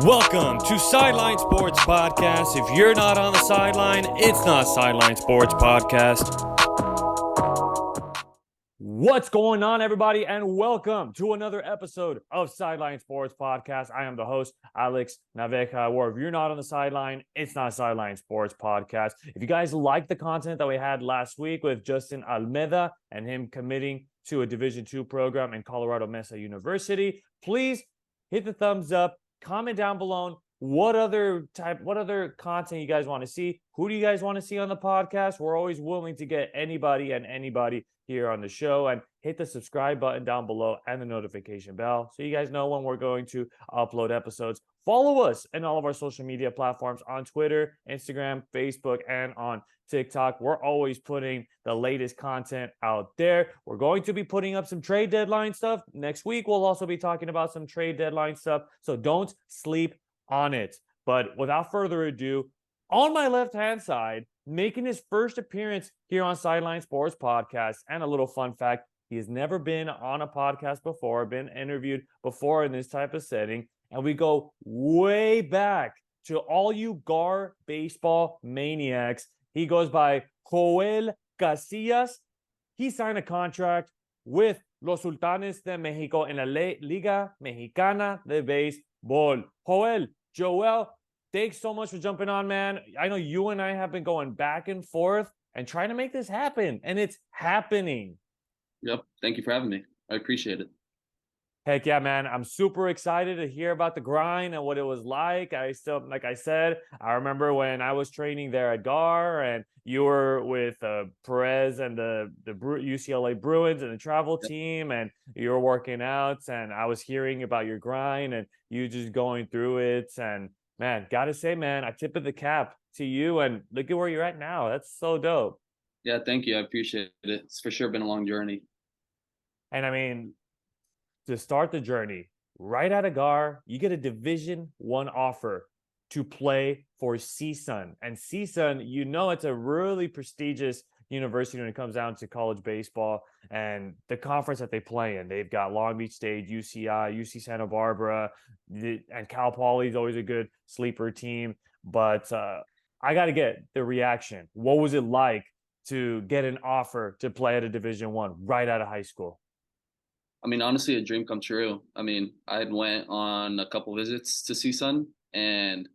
Welcome to Sideline Sports Podcast. If you're not on the sideline, it's not Sideline Sports Podcast. What's going on, everybody, and welcome to another episode of Sideline Sports Podcast. I am the host, Alex Naveja, where if you're not on the sideline, it's not Sideline Sports Podcast. If you guys like the content that we had last week with Justin Almeida and him committing to a Division II program in Colorado Mesa University, please hit the thumbs up. Comment down below what other content you guys want to see. Who do you guys want to see on the podcast? We're always willing to get anybody here on the show, and hit the subscribe button down below and the notification bell so you guys know when we're going to upload episodes. Follow us in all of our social media platforms on Twitter, Instagram, Facebook, and on TikTok. We're always putting the latest content out there. We're going to be putting up some trade deadline stuff. Next week, we'll also be talking about some trade deadline stuff, so don't sleep on it. But without further ado, on my left-hand side, making his first appearance here on Sideline Sports Podcast, and a little fun fact, he has never been on a podcast before, been interviewed before in this type of setting, and we go way back to all you GAR baseball maniacs. He goes by Joel Casillas. He signed a contract with los Sultanes de Mexico en la Liga Mexicana de Béisbol. Joel, thanks so much for jumping on, man. I know you and I have been going back and forth and trying to make this happen, and it's happening. Yep. Thank you for having me. I appreciate it. Heck yeah, man. I'm super excited to hear about the grind and what it was like. Like I said, I remember when I was training there at GAR and you were with Perez and the UCLA Bruins and the travel team, and you were working out, and I was hearing about your grind and you just going through it. And man, gotta say, man, I tip of the cap to you, and look at where you're at now. That's so dope. Yeah, thank you. I appreciate it. It's for sure been a long journey. And I mean, to start the journey, right out of GAR, you get a Division I offer to play for CSUN. And CSUN, you know, it's a really prestigious university when it comes down to college baseball and the conference that they play in. They've got Long Beach State, UCI, UC Santa Barbara, and Cal Poly is always a good sleeper team. But I got to get the reaction. What was it like to get an offer to play at a Division I right out of high school? I mean, honestly, a dream come true. I mean, I had went on a couple visits to CSUN, and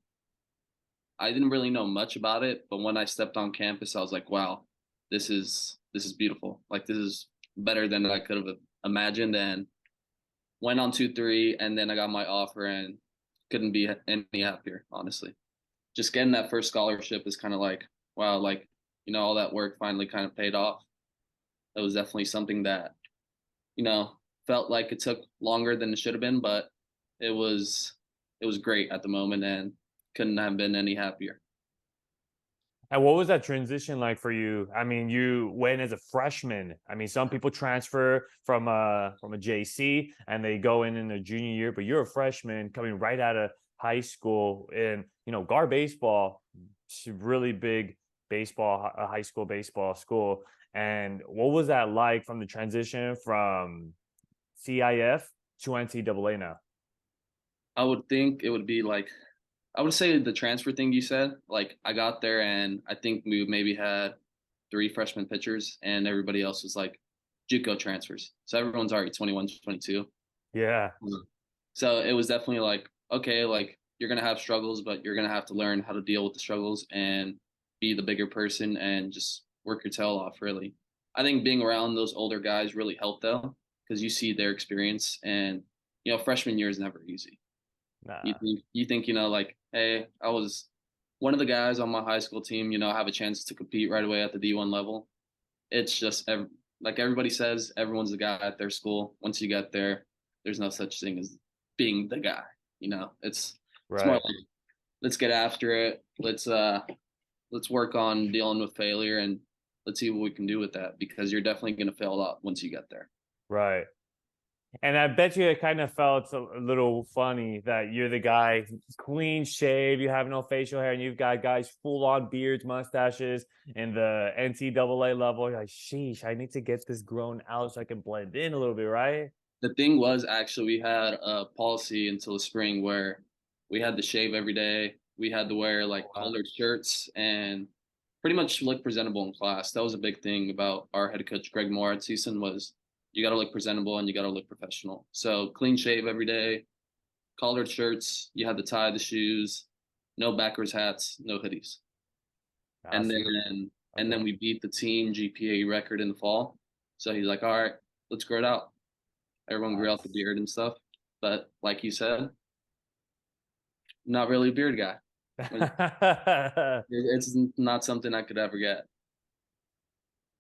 I didn't really know much about it. But when I stepped on campus, I was like, wow, this is beautiful. Like, this is better than I could have imagined. And went on 2-3, and then I got my offer and couldn't be any happier, honestly. Just getting that first scholarship is kind of like, wow, like, you know, all that work finally kind of paid off. It was definitely something that, you know, felt like it took longer than it should have been, but it was great at the moment and couldn't have been any happier. And what was that transition like for you? I mean, you went as a freshman. I mean, some people transfer from a JC and they go in their junior year, but you're a freshman coming right out of high school. And, you know, GAR baseball, really big baseball, a high school baseball school. And what was that like from the transition from CIF to NCAA now? I would think it would be like, I would say the transfer thing you said. Like, I got there and I think we maybe had 3 freshman pitchers and everybody else was like JUCO transfers. So everyone's already 21, 22. Yeah. So it was definitely like, okay, like, you're going to have struggles, but you're going to have to learn how to deal with the struggles and be the bigger person and just work your tail off, really. I think being around those older guys really helped, though, because you see their experience, and, you know, freshman year is never easy. Nah. You think, you know, like, hey, I was one of the guys on my high school team, you know, have a chance to compete right away at the D1 level. It's just, like everybody says, everyone's the guy at their school. Once you get there, there's no such thing as being the guy, you know. It's more like, let's get after it. Let's work on dealing with failure, and let's see what we can do with that, because you're definitely going to fail a lot once you get there. Right. And I bet you it kind of felt a little funny that you're the guy, clean shave, you have no facial hair, and you've got guys full on beards, mustaches in the NCAA level. You're like, sheesh, I need to get this grown out so I can blend in a little bit, right? The thing was, actually, we had a policy until the spring where We had to shave every day. We had to wear like collared shirts and pretty much look presentable in class. That was a big thing about our head coach Greg Moore at Season was you got to look presentable and you got to look professional. So clean shave every day, collared shirts. You had to tie the shoes, no backwards hats, no hoodies. And then we beat the team GPA record in the fall. So he's like, all right, let's grow it out. Everyone grew out the beard and stuff. But like you said, not really a beard guy. It's not something I could ever get.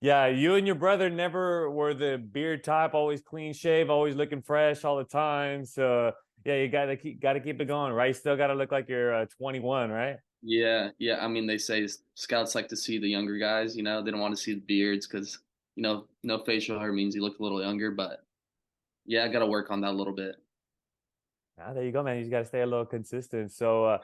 Yeah, you and your brother never were the beard type, always clean shave, always looking fresh all the time. So yeah, you gotta keep it going, right? You still gotta look like you're 21, right? Yeah. I mean, they say scouts like to see the younger guys. They don't want to see the beards because no facial hair means you look a little younger. But yeah, I got to work on that a little bit. Ah, there you go, man. You just gotta stay a little consistent. So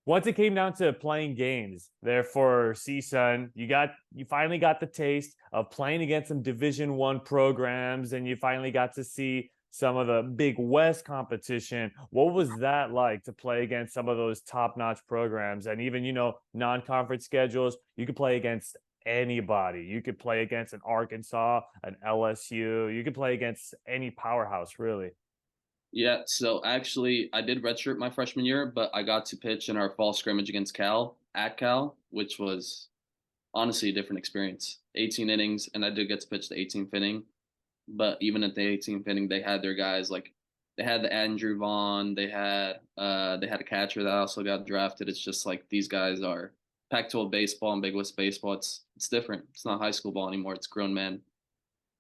once it came down to playing games there for CSUN, you finally got the taste of playing against some Division I programs, and you finally got to see some of the Big West competition. What was that like to play against some of those top-notch programs? And even, non-conference schedules, you could play against anybody. You could play against an Arkansas, an LSU. You could play against any powerhouse, really. Yeah, so actually, I did redshirt my freshman year, but I got to pitch in our fall scrimmage against Cal at Cal, which was honestly a different experience. 18 innings, and I did get to pitch the 18th inning. But even at the 18th inning, they had their guys like they had the Andrew Vaughn, they had a catcher that also got drafted. It's just like these guys are Pac-12 baseball and Big West baseball. It's different. It's not high school ball anymore. It's grown men.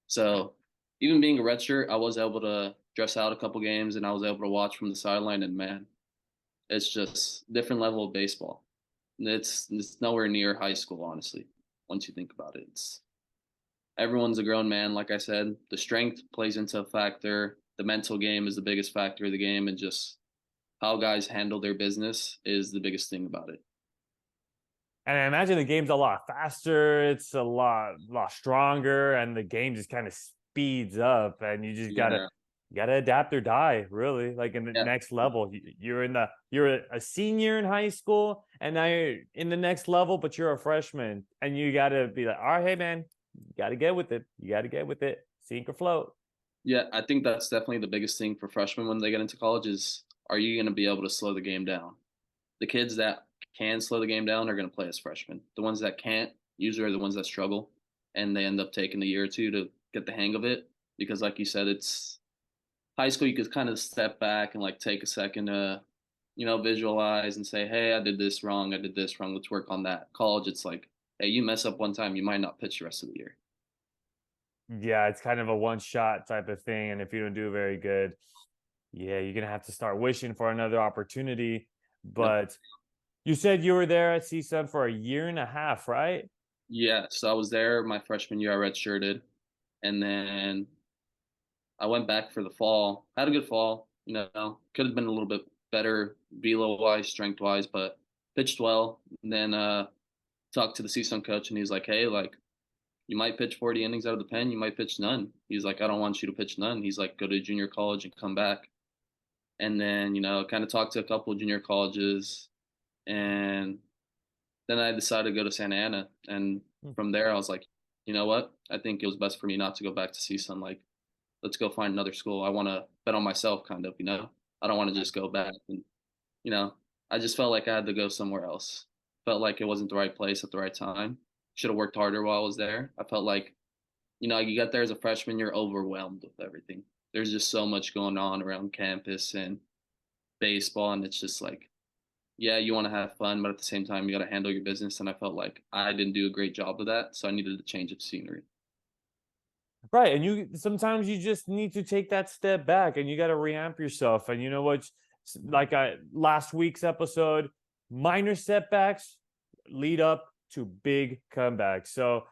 So even being a redshirt, I was able to dress out a couple games and I was able to watch from the sideline. And man, it's just different level of baseball. It's nowhere near high school, honestly. Once you think about it, everyone's a grown man. Like I said, the strength plays into a factor. The mental game is the biggest factor of the game, and just how guys handle their business is the biggest thing about it. And I imagine the game's a lot faster. It's a lot stronger, and the game just kind of speeds up. And you just gotta adapt or die, really. Like in the next level, you're a senior in high school, and now you're in the next level, but you're a freshman, and you gotta be like, all right, hey man, you gotta get with it. You gotta get with it. Sink or float. Yeah, I think that's definitely the biggest thing for freshmen when they get into college is, are you going to be able to slow the game down? The kids that can slow the game down are going to play as freshmen. The ones that can't usually are the ones that struggle, and they end up taking a year or two to get the hang of it. Because, like you said, it's high school. You could kind of step back and like take a second to, visualize and say, "Hey, I did this wrong. I did this wrong. Let's work on that." College, it's like, "Hey, you mess up one time, you might not pitch the rest of the year." Yeah, it's kind of a one-shot type of thing, and if you don't do very good, yeah, you're gonna have to start wishing for another opportunity. But you said you were there at CSUN for a year and a half, right? Yeah, so I was there my freshman year. I redshirted, and then I went back for the fall. Had a good fall. Could have been a little bit better velo wise, strength wise, but pitched well. And then talked to the CSUN coach, and he's like, "Hey, like you might pitch 40 innings out of the pen. You might pitch none." He's like, "I don't want you to pitch none." He's like, "Go to junior college and come back." And then kind of talked to a couple of junior colleges, and then I decided to go to Santa Ana. And from there, I was like, you know what? I think it was best for me not to go back to CSUN. Like, let's go find another school. I want to bet on myself, kind of. I don't want to just go back. And you know, I just felt like I had to go somewhere else. Felt like it wasn't the right place at the right time. Should have worked harder while I was there. I felt like, you get there as a freshman, you're overwhelmed with everything. There's just so much going on around campus and baseball, and it's just like, yeah, you want to have fun, but at the same time, you got to handle your business. And I felt like I didn't do a great job of that, so I needed a change of scenery. Right. And sometimes you just need to take that step back and you got to reamp yourself. And you know what? Like last week's episode, minor setbacks lead up to big comebacks. So,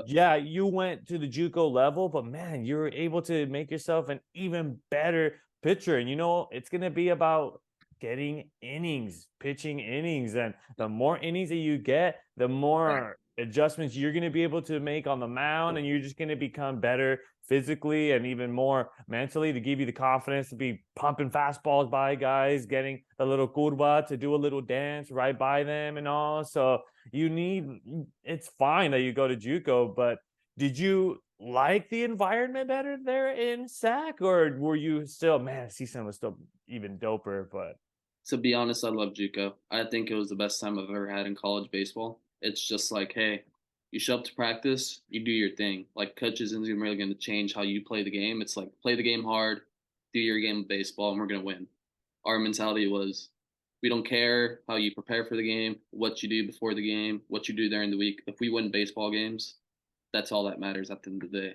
yeah, you went to the JUCO level, but man, you were able to make yourself an even better pitcher. And it's going to be about getting innings, pitching innings. And the more innings that you get, the more adjustments you're going to be able to make on the mound, and you're just going to become better physically and even more mentally to give you the confidence to be pumping fastballs by guys, getting a little curva, to do a little dance right by them and all. So it's fine that you go to JUCO, but did you like the environment better there in SAC, or were you still, man, CSUN was still even doper? But To be honest, I love JUCO. I think it was the best time I've ever had in college baseball. It's just like, hey, you show up to practice, you do your thing. Like coach isn't really going to change how you play the game. It's like play the game hard, do your game of baseball, and we're going to win. Our mentality was we don't care how you prepare for the game, what you do before the game, what you do during the week. If we win baseball games, that's all that matters at the end of the day.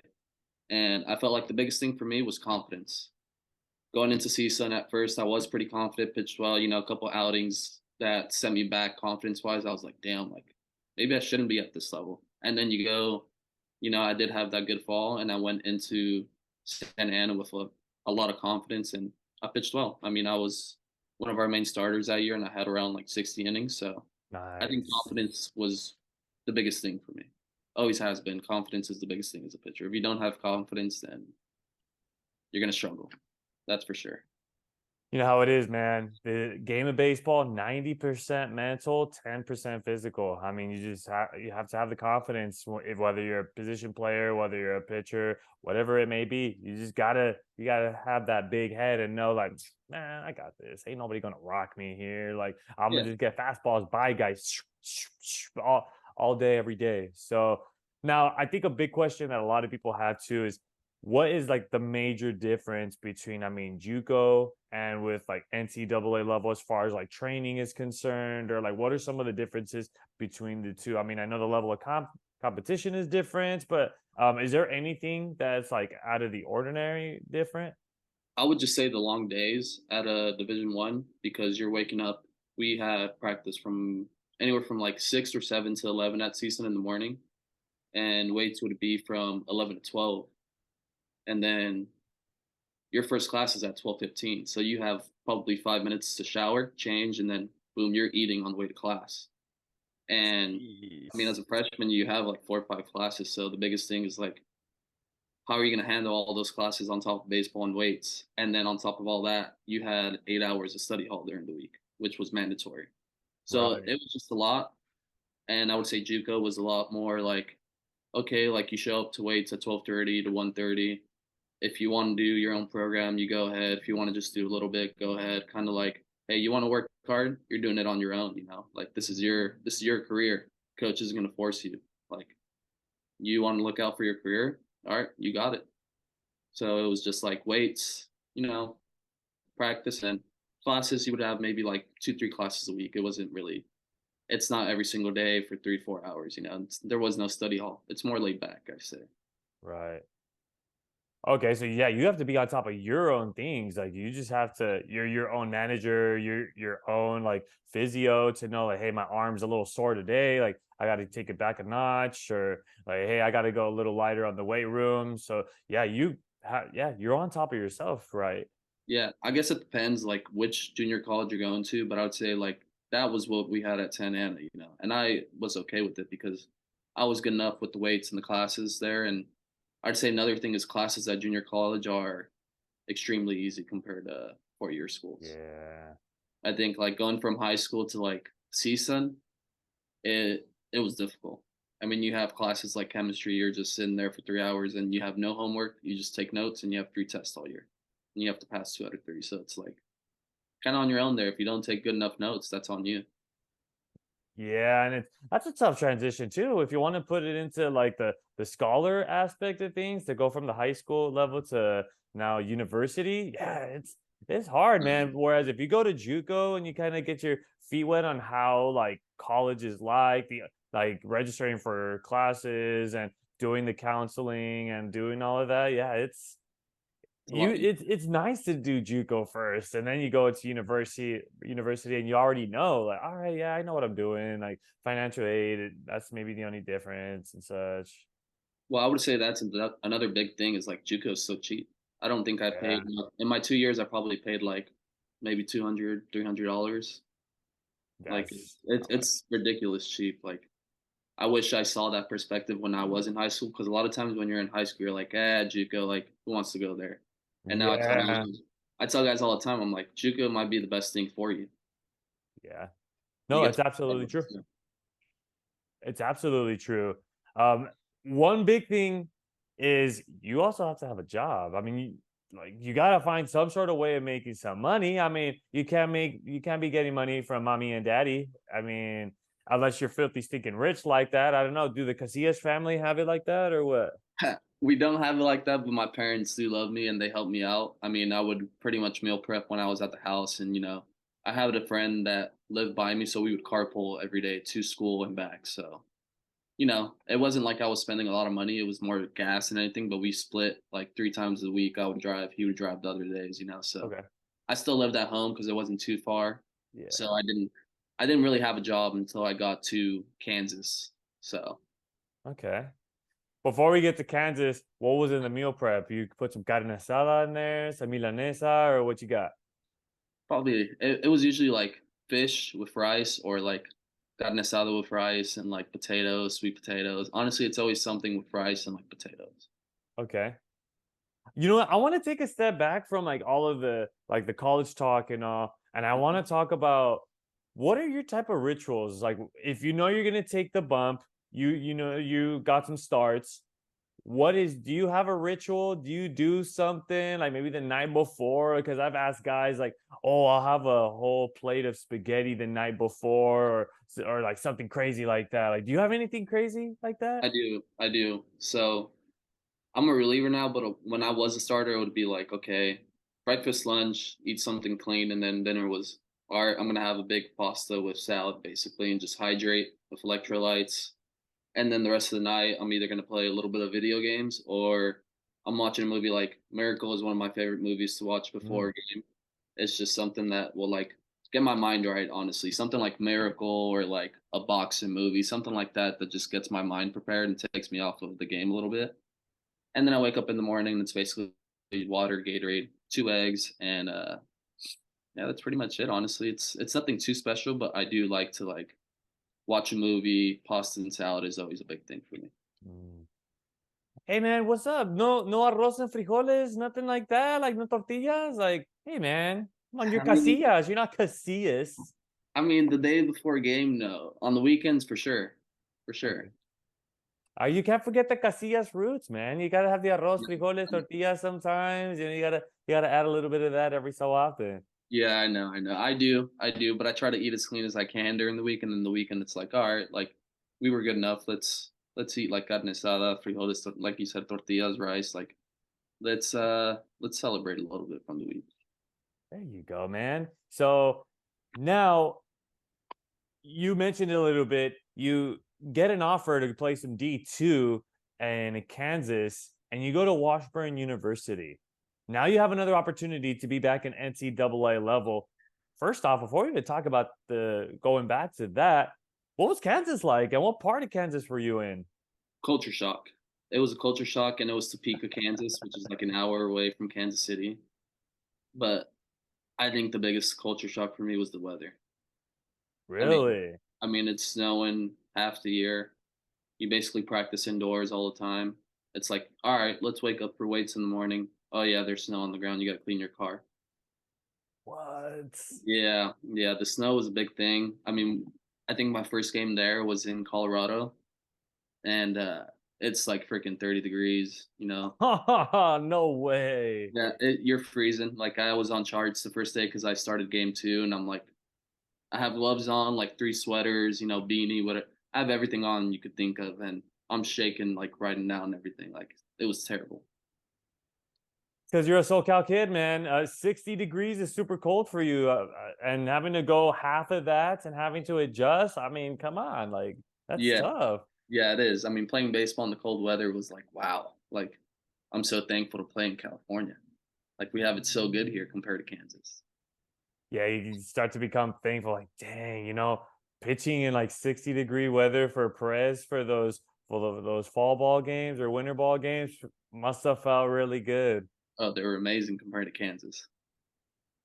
And I felt like the biggest thing for me was confidence. Going into CSUN at first, I was pretty confident, pitched well, a couple outings that sent me back confidence wise. I was like, damn, like maybe I shouldn't be at this level. And then you go, I did have that good fall, and I went into Santa Ana with a lot of confidence, and I pitched well. I mean, I was one of our main starters that year, and I had around like 60 innings. So I think nice. confidence was the biggest thing for me. Always has been. Confidence is the biggest thing as a pitcher. If you don't have confidence, then you're going to struggle. That's for sure. You know how it is, man. The game of baseball, 90% mental, 10% physical. I mean, you have to have the confidence, whether you're a position player, whether you're a pitcher, whatever it may be. You gotta have that big head and know, like, man, I got this. Ain't nobody gonna rock me here. Like, I'm Yeah. gonna just get fastballs by guys all day, every day. So now I think a big question that a lot of people have too is, what is like the major difference between, I mean, JUCO and with like NCAA level as far as like training is concerned, or like what are some of the differences between the two? I mean, I know the level of competition is different, but is there anything that's like out of the ordinary different? I would just say the long days at a Division 1, because you're waking up. We had practice from anywhere from like 6 or 7 to 11 at season in the morning, and weights would be from 11 to 12, and then your first class is at 12:15. So you have probably 5 minutes to shower, change, and then boom, you're eating on the way to class. And I mean, Jeez. as a freshman, you have like 4 or 5 classes. So the biggest thing is like, how are you going to handle all those classes on top of baseball and weights? And then on top of all that, you had 8 hours of study hall during the week, which was mandatory. So Right. it was just a lot. And I would say JUCO was a lot more like, okay, like you show up to weights at 12:30 to 1:30. If you want to do your own program, you go ahead. If you want to just do a little bit, go ahead. Kind of like, hey, you want to work hard? You're doing it on your own. Like this is your career. Coach is going to force you. Like, you want to look out for your career? All right, you got it. So it was just like weights, practice and classes. You would have maybe like 2, 3 classes a week. It wasn't really. It's not every single day for 3, 4 hours. There was no study hall. It's more laid back, I say. Right. Okay, so yeah, you have to be on top of your own things. Like you just have to, you're your own manager, your own like physio to know like, hey, my arm's a little sore today. Like I got to take it back a notch, or like, hey, I got to go a little lighter on the weight room. So yeah, you're on top of yourself, right? Yeah, I guess it depends like which junior college you're going to, but I would say like that was what we had at Santa Ana. And I was okay with it because I was good enough with the weights and the classes there. And I'd say another thing is classes at junior college are extremely easy compared to 4 year schools. Yeah. I think like going from high school to like CSUN, it was difficult. I mean, you have classes like chemistry, you're just sitting there for 3 hours and you have no homework. You just take notes and you have 3 tests all year. And you have to pass 2 out of 3. So it's like kind of on your own there. If you don't take good enough notes, that's on you. Yeah, and that's a tough transition too. If you want to put it into like the scholar aspect of things, to go from the high school level to now university, yeah, it's hard, man. Whereas if you go to JUCO and you kind of get your feet wet on how like college is like, the like registering for classes and doing the counseling and doing all of that, yeah, It's a lot. it's nice to do JUCO first, and then you go to university, and you already know, like, all right, yeah, I know what I'm doing. Like financial aid, that's maybe the only difference and such. Well, I would say that's another big thing is like JUCO is so cheap. I don't think I paid Yeah, in my 2 years. I probably paid like maybe 200, $300. Like that's it's ridiculous cheap. Like I wish I saw that perspective when I was in high school, because a lot of times when you're in high school, you're like, JUCO, like who wants to go there? And now Yeah. I tell guys all the time, I'm like, JUCO might be the best thing for you. Yeah. You No, get it's to absolutely true. It's absolutely true. One big thing is you also have to have a job. I mean, you got to find some sort of way of making some money. I mean, you can't be getting money from mommy and daddy. I mean, unless you're filthy stinking rich like that. I don't know. Do the Casillas family have it like that or what? We don't have it like that, but my parents do love me and they help me out. I mean, I would pretty much meal prep when I was at the house, and I had a friend that lived by me, so we would carpool every day to school and back. So, it wasn't like I was spending a lot of money. It was more gas and anything, but we split like 3 times a week. I would drive, he would drive the other days. So Okay. I still lived at home because it wasn't too far. So Yeah. I didn't really have a job until I got to Kansas. So Okay. Before we get to Kansas, what was in the meal prep? You put some carne asada in there, some milanesa, or what you got? probably it was usually like fish with rice, or like carne asada with rice and like potatoes, sweet potatoes. Honestly, it's always something with rice and like potatoes. Okay. You know what? I want to take a step back from like all of the college talk and all, and I want to talk about what are your type of rituals? Like if you know you're gonna take the bump, you got some starts. Do you have a ritual? Do you do something like maybe the night before? Because I've asked guys like, oh, I'll have a whole plate of spaghetti the night before, or like something crazy like that. Like, do you have anything crazy like that? I do. So I'm a reliever now, but when I was a starter, it would be like, okay, breakfast, lunch, eat something clean, and then dinner was, all right, I'm gonna have a big pasta with salad basically, and just hydrate with electrolytes. And then the rest of the night, I'm either gonna play a little bit of video games, or I'm watching a movie. Like Miracle is one of my favorite movies to watch before Mm. a game. It's just something that will like get my mind right, honestly. Something like Miracle, or like a boxing movie, something like that that just gets my mind prepared and takes me off of the game a little bit. And then I wake up in the morning and it's basically water, Gatorade, 2 eggs, and yeah, that's pretty much it. Honestly, it's nothing too special, but I do like to like watch a movie. Pasta and salad is always a big thing for me. Mm. Hey man, what's up? No arroz and frijoles, nothing like that. Like no tortillas. Like, hey man, come on, you're I mean, Casillas. You're not Casillas. the day before a game, no. On the weekends, for sure, for Okay. sure. You can't forget the Casillas roots, man. You gotta have the arroz, Yeah, frijoles, tortillas sometimes. You gotta add a little bit of that every so often. yeah, I know. I do. But I try to eat as clean as I can during the week, and then the weekend, it's like, all right, like we were good enough. Let's eat like carne asada, frijoles, like you said, tortillas, rice. Like let's celebrate a little bit from the week. There you go, man. So now you mentioned it a little bit. You get an offer to play some D2 in Kansas, and you go to Washburn University. Now you have another opportunity to be back in NCAA level. First off, before we even talk about the going back to that, what was Kansas like, and what part of Kansas were you in? Culture shock. It was a culture shock, and it was Topeka, Kansas, which is like an hour away from Kansas City. But I think the biggest culture shock for me was the weather. I mean, Really? it's snowing half the year. You basically practice indoors all the time. It's like, all right, let's wake up for weights in the morning. Oh yeah, there's snow on the ground. You got to clean your car. What? Yeah, yeah. The snow was a big thing. I think my first game there was in Colorado, and it's like freaking 30 degrees. No way. Yeah, you're freezing. Like I was on charts the first day because I started game two, and I'm like, I have gloves on, like 3 sweaters, beanie, whatever. I have everything on you could think of, and I'm shaking, like writing down everything. Like it was terrible. Because you're a SoCal kid, man. 60 degrees is super cold for you. And having to go half of that and having to adjust, I mean, come on. Like, that's Yeah, tough. yeah, it is. Playing baseball in the cold weather was like, wow. Like I'm so thankful to play in California. Like we have it so good here compared to Kansas. Yeah, you start to become thankful, like, dang, pitching in like 60-degree weather for Perez for those fall ball games or winter ball games must have felt really good. Oh, they were amazing compared to Kansas.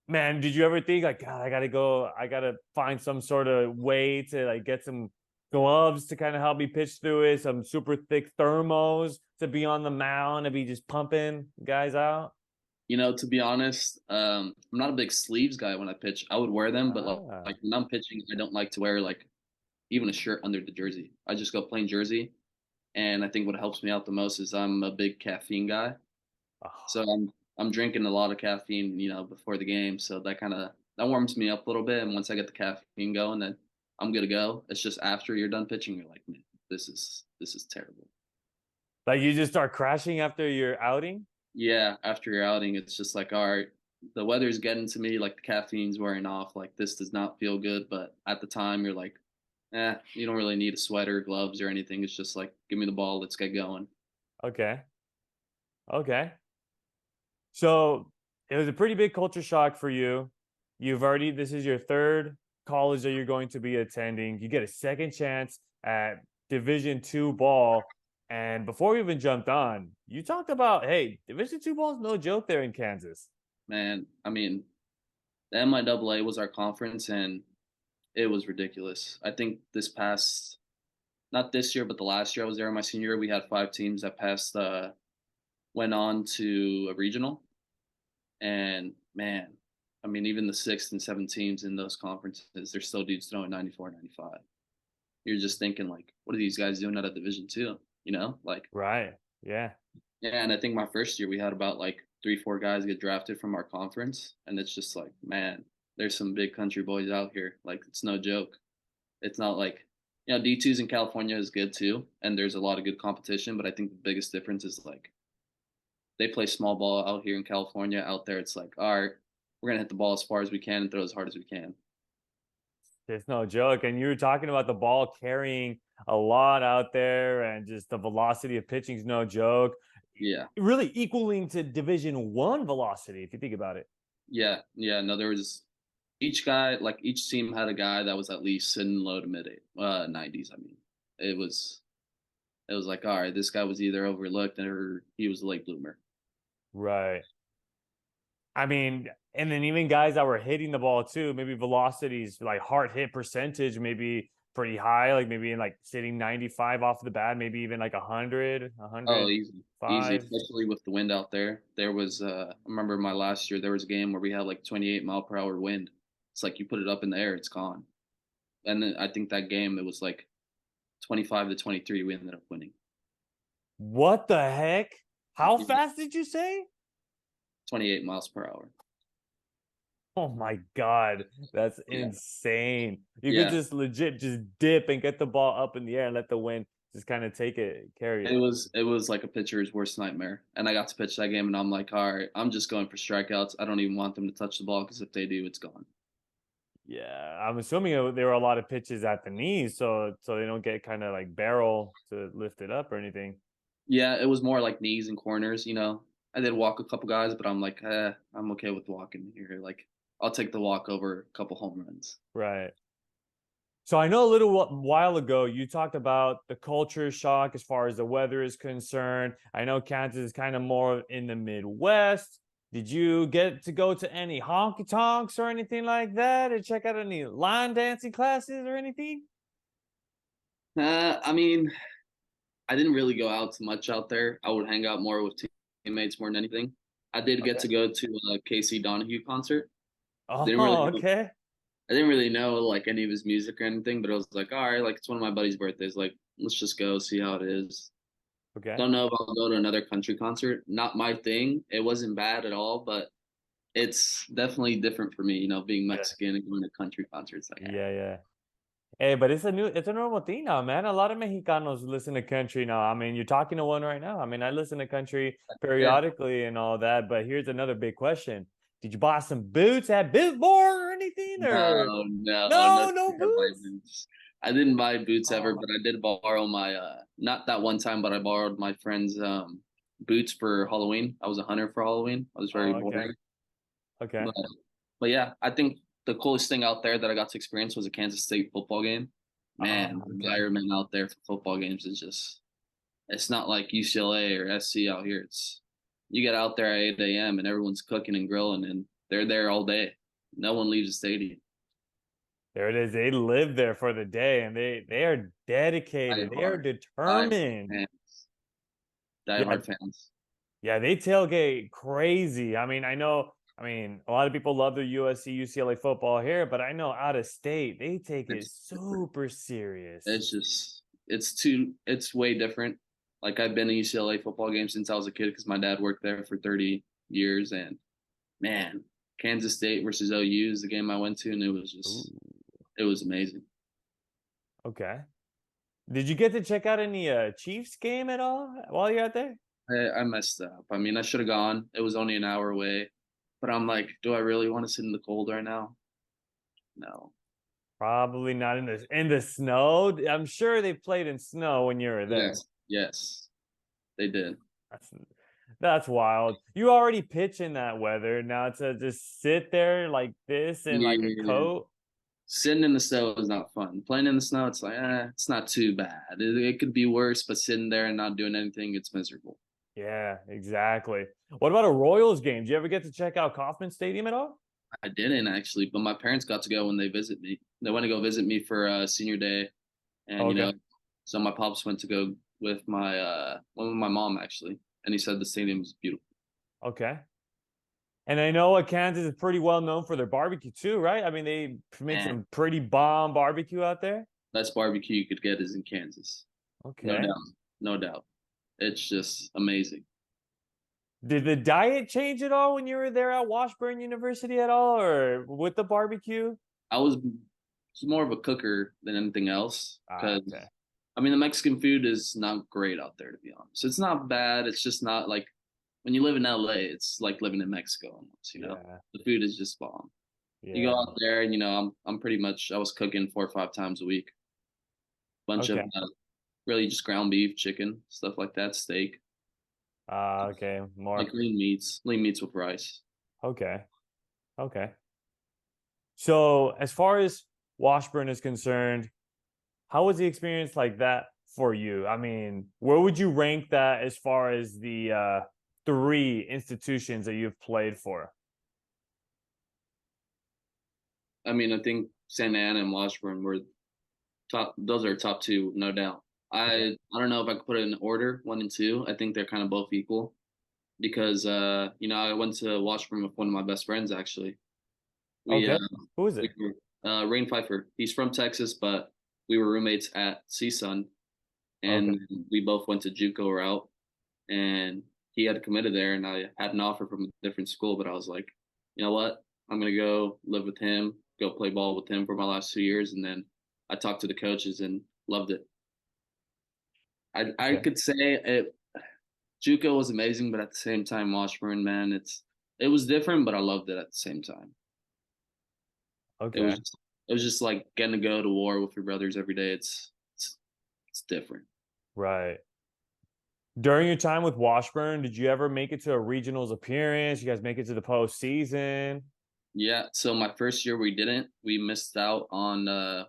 Man, did you ever think like, God, I gotta find some sort of way to like get some gloves to kind of help me pitch through it, some super thick thermos to be on the mound and be just pumping guys out? To be honest, I'm not a big sleeves guy when I pitch. I would wear them, but Ah, like when I'm pitching, I don't like to wear like even a shirt under the jersey. I just go plain jersey. And I think what helps me out the most is I'm a big caffeine guy. So oh, I'm drinking a lot of caffeine, before the game. So that warms me up a little bit. And once I get the caffeine going, then I'm good to go. It's just after you're done pitching, you're like, man, this is terrible. like you just start crashing after your outing? Yeah, after your outing, it's just like, all right, the weather's getting to me, like the caffeine's wearing off, like this does not feel good. But at the time, you're like, you don't really need a sweater, gloves, or anything. It's just like, give me the ball, let's get going. Okay. Okay. So it was a pretty big culture shock for you. This is your third college that you're going to be attending. You get a second chance at Division II ball. And before we even jumped on, you talked about, hey, Division II ball is no joke there in Kansas. Man, I mean, the MIAA was our conference, and it was ridiculous. I think not this year, but the last year I was there, my senior year, we had 5 teams that went on to a regional. And man, I mean, even the sixth and seventh teams in those conferences, they're still dudes throwing 94, 95. You're just thinking, like, what are these guys doing out of Division two? Like, Right. Yeah. yeah. And I think my first year, we had about like 3, 4 guys get drafted from our conference. And it's just like, man, there's some big country boys out here. Like, it's no joke. It's not like, D2s in California is good too. And there's a lot of good competition. But I think the biggest difference is like, they play small ball out here in California. Out there, it's like, all right, we're gonna hit the ball as far as we can and throw as hard as we can. It's no joke. And you were talking about the ball carrying a lot out there and just the velocity of pitching is no joke. Yeah, Really equaling to Division I velocity, if you think about it. yeah, yeah. No, there was each team had a guy that was at least sitting low to mid 90s. I mean, it was it was like, all right, this guy was either overlooked or he was a late bloomer. Right. I mean, and then even guys that were hitting the ball too, maybe velocities, like hard hit percentage, maybe pretty high, like maybe in like sitting 95 off the bat, maybe even like 100, Oh, easy, easy, 105. especially with the wind out there. There was, I remember my last year, there was a game where we had like 28-mile-per-hour wind. It's like you put it up in the air, it's gone. And then I think that game it was like 25-23. We ended up winning. What the heck? How Yeah, fast did you say? 28 miles per hour. Oh my God, that's Yeah, insane. You could yeah. just legit just dip and get the ball up in the air and let the wind just kind of take it, carry It it. was it was like a pitcher's worst nightmare. And I got to pitch that game, and I'm like, all right, I'm just going for strikeouts. I don't even want them to touch the ball because if they do, it's gone. Yeah, I'm assuming there were a lot of pitches at the knees, so they don't get kind of like barrel to lift it up or anything. Yeah, it was more like knees and corners. I did walk a couple guys, but I'm like, I'm okay with walking here. Like, I'll take the walk over a couple home runs. Right. So I know a little while ago you talked about the culture shock as far as the weather is concerned. I know Kansas is kind of more in the Midwest. Did you get to go to any honky tonks or anything like that, or check out any line dancing classes or anything? I mean, I didn't really go out too much out there. I would hang out more with teammates more than anything. I did get Okay. to go to a Casey Donahue concert. Didn't really Oh, know, okay. I didn't really know like any of his music or anything, but I was like, all right, like it's one of my buddy's birthdays. Like, let's just go see how it is. Okay. Don't know if I'll go to another country concert. Not my thing. It wasn't bad at all, but it's definitely different for me, being Yeah. Mexican and going to country concerts. Like, Yeah, yeah. Hey, but it's a normal thing now, man. A lot of Mexicanos listen to country now. I mean, you're talking to one right now. I mean, I listen to country yeah. periodically and all that, but here's another big question. Did you buy some boots at Boot Barn or anything? Or No, no, no, no. no I buy boots? boots. I didn't buy boots ever, Oh, but I did borrow my not that one time, but I borrowed my friend's boots for Halloween. I was a hunter for Halloween. I was very oh, okay. bored. Okay. But but yeah, I think the coolest thing out there that I got to experience was a Kansas State football game. Man, Oh, the okay. environment out there for football games is just it's not like UCLA or SC out here. It's you get out there at 8 a.m. and everyone's cooking and grilling and they're there all day. No one leaves the stadium. There it is. They live there for the day, and they are Die dedicated. They are hard, die determined. fans, die Yeah, hard fans. yeah, they tailgate crazy. I mean, I know. I mean, a lot of people love the USC, UCLA football here, but I know out of state they take it It's different. super serious. It's just it's way different. Like I've been to UCLA football games since I was a kid because my dad worked there for 30 years, and man, Kansas State versus OU is the game I went to, and Ooh, it was amazing. okay. Did you get to check out any Chiefs game at all while you're out there? I messed up. I mean, I should have gone. It was only an hour away, but I'm like, do I really want to sit in the cold right now? No. Probably not in the snow. I'm sure they played in snow when you were there. Yes, yes, they did. That's that's wild. You already pitch in that weather. Now to just sit there like this in like a Yeah. coat. Sitting in the snow is not fun. Playing in the snow, it's like, it's not too bad. It could be worse, but sitting there and not doing anything, it's miserable. Yeah, exactly. What about a Royals game? Do you ever get to check out Kauffman Stadium at all? I didn't actually, but my parents got to go when they visit me. They went to go visit me for senior day, and Okay. so my pops went to go with my mom actually, and he said the stadium is beautiful. Okay. And I know Kansas is pretty well known for their barbecue too, right? I mean, they make And some pretty bomb barbecue out there. best barbecue you could get is in Kansas, no Okay. doubt, no doubt. It's just amazing. Did the diet change at all when you were there at Washburn University at all, or with the barbecue? I was more of a cooker than anything else Ah, because okay. I mean the Mexican food is not great out there to be honest. It's not bad. It's just not like when you live in LA, it's like living in Mexico almost. Yeah. The food is just bomb. You go Yeah. out there and I'm pretty much I was cooking 4 or 5 times a week. Bunch of Okay. really just ground beef, chicken, stuff like that, steak, Ah, okay. like More. lean meats with rice. Okay. Okay. So as far as Washburn is concerned, how was the experience like that for you? I mean, where would you rank that as far as the three institutions that you've played for? I mean, I think Santa Ana and Washburn were top. Those are top two, no doubt. Okay. I don't know if I could put it in order, one and two. I think they're kind of both equal because I went to Washburn with one of my best friends actually. We Okay. Who is we it? were, Rain Pfeiffer. He's from Texas, but we were roommates at CSUN, Okay. and we both went to JUCO route. And he had committed there, and I had an offer from a different school, but I was like, you know what? I'm gonna go live with him, go play ball with him for my last 2 years, and then I talked to the coaches and loved it. I Okay. could say it. JUCO was amazing, but at the same time, Washburn, man, it was different, but I loved it at the same time. It Okay. was just, it was just like getting to go to war with your brothers every day. It's different. Right. During your time with Washburn, did you ever make it to a regionals appearance? You guys make it to the postseason? Yeah, so my first year we didn't. We missed out on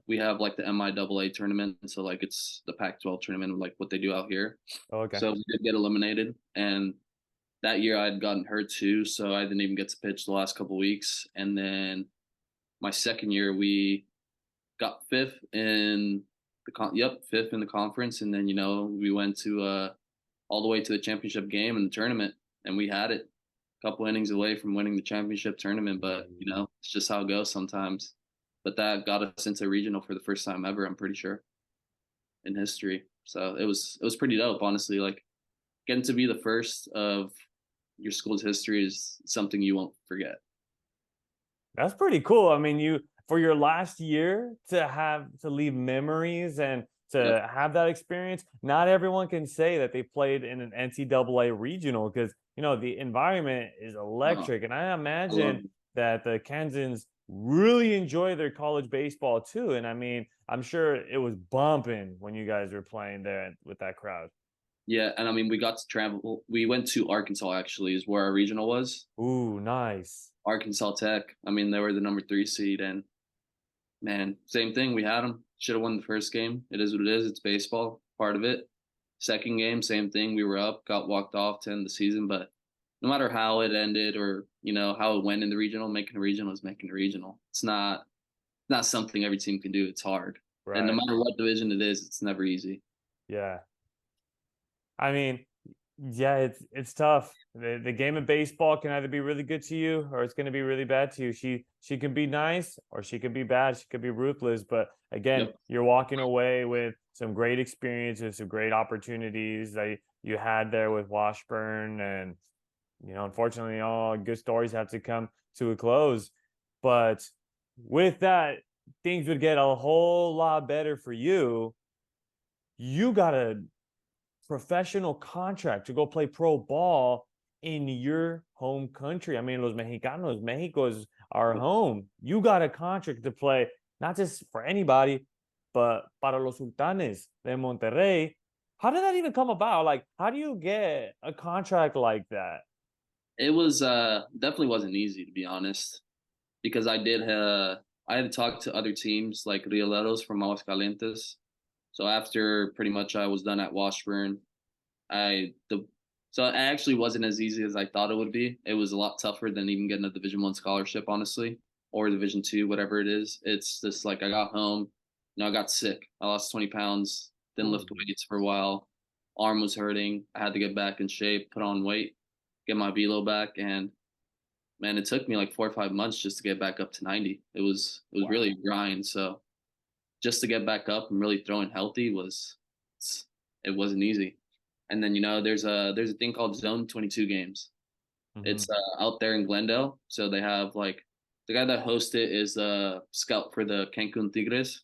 we have like the MIAA tournament, so like it's the Pac-12 tournament like what they do out here. Okay. So we did get eliminated, and that year I had gotten hurt too, so I didn't even get to pitch the last couple weeks. And then my second year we got fifth in the conference, and then we went to all the way to the championship game and the tournament, and we had it a couple innings away from winning the championship tournament. But it's just how it goes sometimes. But that got us into regional for the first time ever, I'm pretty sure, in history. So it was pretty dope, honestly. Like getting to be the first of your school's history is something you won't forget. That's pretty cool. I mean, you for your last year to have to leave memories and Yep. to have that experience, not everyone can say that they played in an NCAA regional because the environment is Oh, electric. And I I love imagine it. that the Kansans really enjoy their college baseball too. And I mean, I'm sure it was bumping when you guys were playing there with that crowd. Yeah, and I mean we got to travel. We went to Arkansas actually, is where our regional was. Ooh, nice. Arkansas Tech. I mean, they were the number 3 seed, and man, same thing. We had them. Should have won the first game. It is what it is. It's baseball, part of it. Second game, same thing. We were up, got walked off to end the season, but no matter how it ended or how it went in the regional, making a regional is making a regional. It's not something every team can do. It's hard. And no Right. matter what division it is, it's never easy. Yeah. I mean, yeah, it's tough. The game of baseball can either be really good to you or it's going to be really bad to you. She can be nice or she can be bad. She could be ruthless. But again, Yep. you're walking away with some great experiences, some great opportunities that you had there with Washburn. And, unfortunately, all good stories have to come to a close. But with that, things would get a whole lot better for you. You got a professional contract to go play pro ball in your home country. I mean, Los Mexicanos, Mexico is our home. You got a contract to play, not just for anybody, but para los Sultanes de Monterrey. How did that even come about? Like, how do you get a contract like that? It was definitely wasn't easy, to be honest, because I had to talk to other teams like Rieleros from Aguascalientes. So after pretty much I was done at Washburn, I the so it actually wasn't as easy as I thought it would be. It was a lot tougher than even getting a Division 1 scholarship, honestly, or Division 2, whatever it is. It's just like I got home, I got sick. I lost 20 pounds, didn't lift weights for a while. Arm was hurting. I had to get back in shape, put on weight, get my velo back, and man, it took me like 4 or 5 months just to get back up to 90. It was Wow. really a grind. So just to get back up and really throwing healthy it wasn't easy. And then there's a thing called Zone 22 games. Mm-hmm. It's out there in Glendale. So they have like the guy that hosts it is a scout for the Cancun Tigres.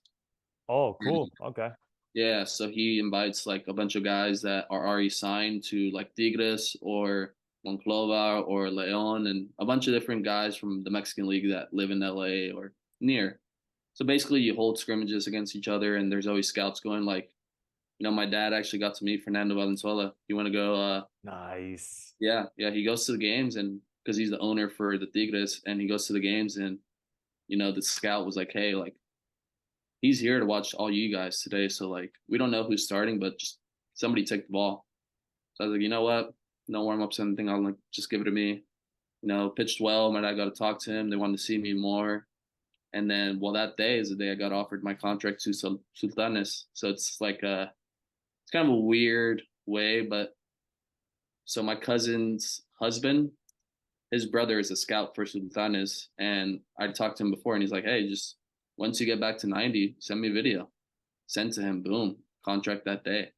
Oh, cool. Okay. Yeah, so he invites like a bunch of guys that are already signed to like Tigres or Monclova or Leon and a bunch of different guys from the Mexican League that live in LA or near. So basically, you hold scrimmages against each other, and there's always scouts going. Like, my dad actually got to meet Fernando Valenzuela. You want to go? Nice. Yeah, he goes to the games, and because he's the owner for the Tigres, and he goes to the games, and the scout was like, "Hey, like, he's here to watch all you guys today. So like, we don't know who's starting, but just somebody take the ball." So I was like, you know what? No warm ups or anything. I'll like just give it to me. Pitched well. My dad got to talk to him. They wanted to see me more. And then, well, that day is the day I got offered my contract to Sultanes. So it's like it's kind of a weird way, but so my cousin's husband, his brother is a scout for Sultanes, and I talked to him before, and he's like, "Hey, just once you get back to 90, send me a video." Sent to him, boom, contract that day.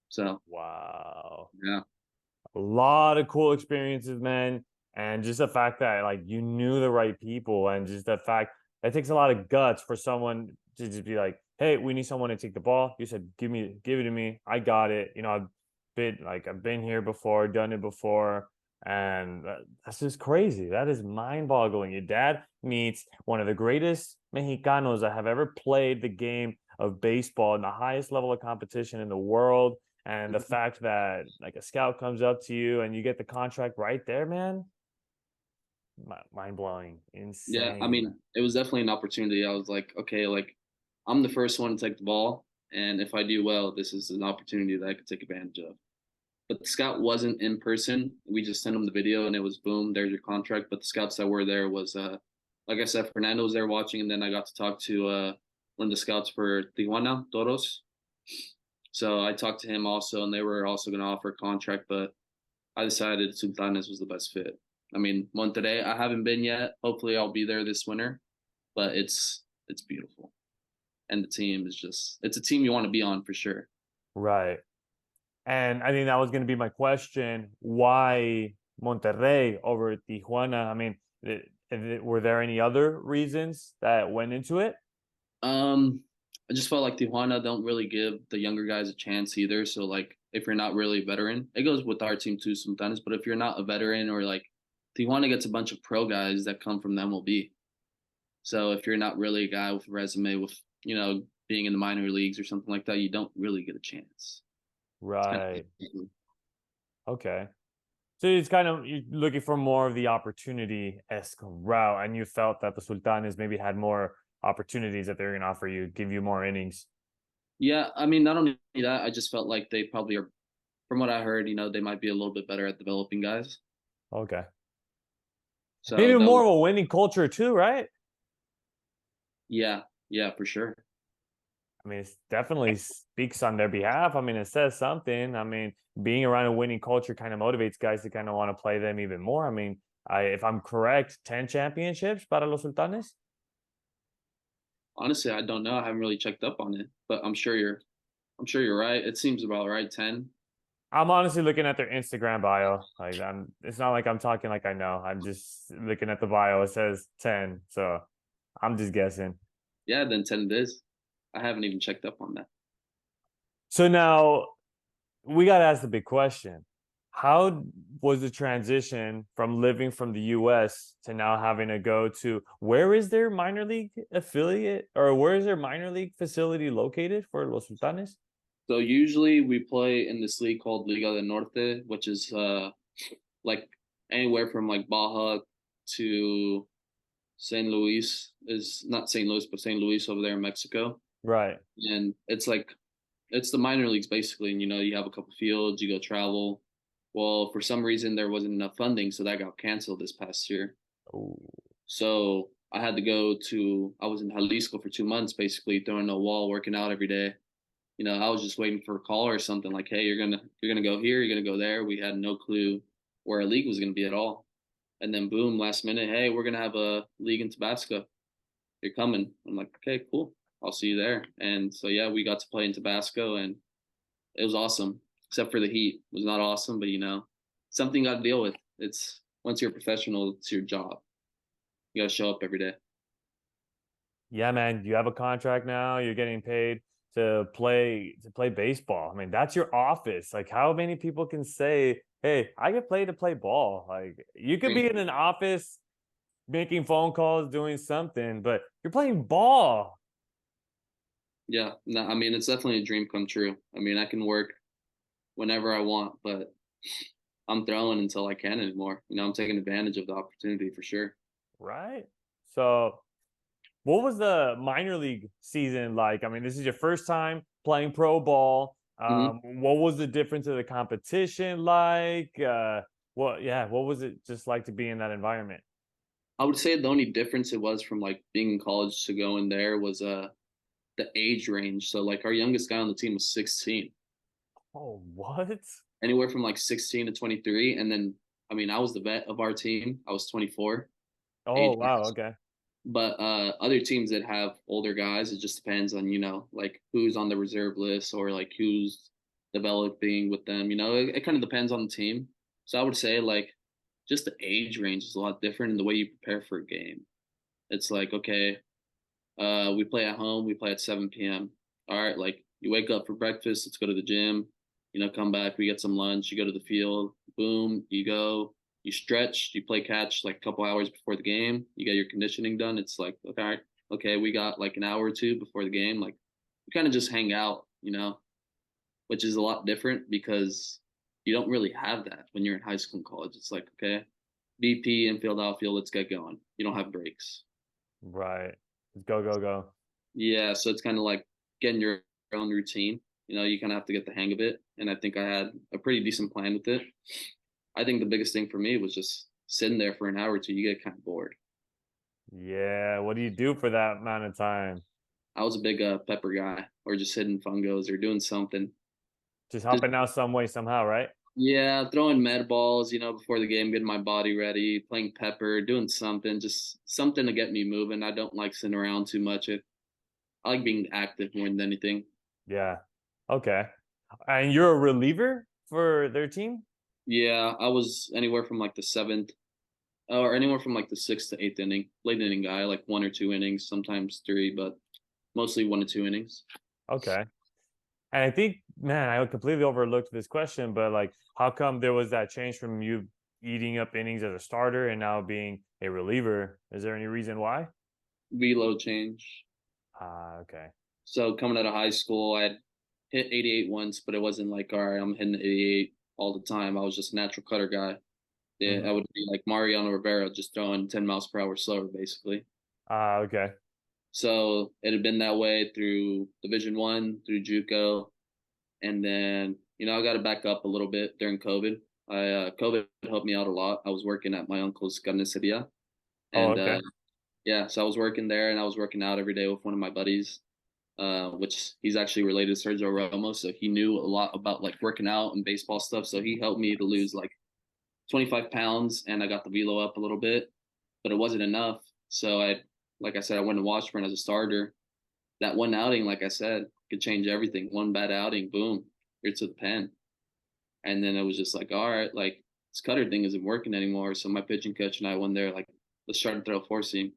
So Wow. yeah, A lot of cool experiences, man. And just the fact that like you knew the right people, and just the fact that takes a lot of guts for someone to just be like, "Hey, we need someone to take the ball." You said, give it to me. I got it. I've been here before, done it before, and that's just crazy. That is mind-boggling. Your dad meets one of the greatest Mexicanos that have ever played the game of baseball in the highest level of competition in the world, and the fact that like a scout comes up to you and you get the contract right there, man, mind blowing, yeah. I insane. mean, it was definitely an opportunity. I was like, okay, like I'm the first one to take the ball, and if I do well, this is an opportunity that I could take advantage of. But the scout wasn't in person. We just sent him the video, and it was boom. There's your contract. But the scouts that were there was, like I said, Fernando was there watching, and then I got to talk to one of the scouts for Tijuana Toros. So I talked to him also, and they were also going to offer a contract, but I decided Sultanes was the best fit. I mean, Monterrey, I haven't been yet. Hopefully, I'll be there this winter, but it's beautiful, and the team is it's a team you want to be on for sure. Right. And I think that was going to be my question. Why Monterrey over Tijuana? I mean, were there any other reasons that went into it? Um, I just felt like Tijuana don't really give the younger guys a chance either. So like, if you're not really a veteran, it goes with our team too sometimes. But if you're not a veteran or like Tijuana gets a bunch of pro guys that come from the MLB. So if you're not really a guy with a resume with being in the minor leagues or something like that, you don't really get a chance. It's kind Right. of Okay. So it's kind of you're looking for more of the opportunity-esque route, and you felt that the Sultanes maybe had more opportunities that they're going to offer you, give you more innings. yeah. I mean, not only that, I just felt like they probably are. From what I heard, they might be a little bit better at developing guys. Okay. So Maybe that more was of a winning culture too, right? Yeah, yeah, for sure. I mean, it definitely speaks on their behalf. I mean, it says something. I mean, being around a winning culture kind of motivates guys to kind of want to play them even more. I mean, if I'm correct, 10 championships para los Sultanes. Honestly, I don't know. I haven't really checked up on it, but I'm sure you're right. It seems about right. 10. I'm honestly looking at their Instagram bio. Like, it's not like I'm talking like I know. I'm just looking at the bio. It says 10, so I'm just guessing. Yeah, then 10 it is. I haven't even checked up on that. So now we got to ask the big question. How was the transition from living from the US to now having to go to where is their minor league affiliate or where is their minor league facility located for Los Sultanes? So usually we play in this league called Liga del Norte, which is like anywhere from like Baja to St. Luis is not St. Louis, but St. Luis over there in Mexico. Right. And it's like it's the minor leagues basically. And you have a couple fields, you go travel. Well, for some reason there wasn't enough funding, so that got canceled this past year. Ooh. So I had to I was in Jalisco for 2 months, basically throwing a wall, working out every day. I was just waiting for a call or something like, hey, you're gonna go here, you're gonna go there. We had no clue where our league was gonna be at all. And then boom, last minute, hey, we're gonna have a league in Tabasco. You're coming. I'm like, okay, cool. I'll see you there. And so yeah, we got to play in Tabasco and it was awesome. Except for the heat. It was not awesome, but something you gotta deal with. It's once you're a professional, it's your job. You gotta show up every day. Yeah, man, you have a contract now, you're getting paid to play baseball. I mean, that's your office. Like how many people can say, "Hey, I get paid to play ball." Like you could be in an office making phone calls, doing something, but you're playing ball. Yeah, no, I mean it's definitely a dream come true. I mean I can work whenever I want, but I'm throwing until I can anymore. I'm taking advantage of the opportunity for sure. Right. So, what was the minor league season like? I mean, this is your first time playing pro ball. Hmm. What was the difference of the competition like? What was it just like to be in that environment? I would say the only difference it was from like being in college to going there was the age range. So like our youngest guy on the team was 16, Oh, what? anywhere from like 16 to 23, and then I mean I was the vet of our team. I was 24 Oh, age wow. wise. Okay. But other teams that have older guys, it just depends on like who's on the reserve list or like who's developing with them. It kind of depends on the team. So I would say like just the age range is a lot different in the way you prepare for a game. It's like okay, we play at home, we play at 7 p.m. All right, like you wake up for breakfast, let's go to the gym. Come back, we get some lunch. You go to the field, boom, you go, you stretch, you play catch like a couple hours before the game. You get your conditioning done. It's like okay, okay, we got like an hour or two before the game. Like we kind of just hang out, which is a lot different because you don't really have that when you're in high school and college. It's like okay, BP, infield, outfield, let's get going. You don't have breaks. Right. Go, go, go. Yeah, so it's kind of like getting your own routine. You kind of have to get the hang of it. And I think I had a pretty decent plan with it. I think the biggest thing for me was just sitting there for an hour or two. You get kind of bored. Yeah. What do you do for that amount of time? I was a big pepper guy, or just hitting fungos or doing something. Just Just helping out some way, somehow, right? yeah, throwing med balls, before the game, getting my body ready, playing pepper, doing something, just something to get me moving. I don't like sitting around too much. I like being active more than anything. Yeah. Okay. And you're a reliever for their team? Yeah, I was anywhere from like the seventh or anywhere from like the sixth to eighth inning, late inning guy, like 1 or 2 innings, sometimes three, but mostly 1 to 2 innings. Okay. And I think, man, I completely overlooked this question, but like, how come there was that change from you eating up innings as a starter and now being a reliever? Is there any reason why? Velo change. Ah, okay. So coming out of high school, I had hit 88 once, but it wasn't like, all right, I'm hitting 88 all the time. I was just a natural cutter guy. Yeah, I Hmm. would be like Mariano Rivera, just throwing 10 miles per hour slower, basically. Ah, okay. So it had been that way through Division One, through JUCO, and then I got to back up a little bit during COVID. COVID helped me out a lot. I was working at my uncle's carniceria, Oh, and okay. Yeah, so I was working there, and I was working out every day with one of my buddies, which he's actually related to Sergio Ramos, so he knew a lot about like working out and baseball stuff. So he helped me to lose like 25 pounds, and I got the velo up a little bit, but it wasn't enough. So like I said, I went to Washburn as a starter. That one outing, like I said, could change everything. One bad outing, boom, you're to the pen. And then it was just like, all right, like this cutter thing isn't working anymore. So my pitching coach and I went there, like, let's try to throw a four seam.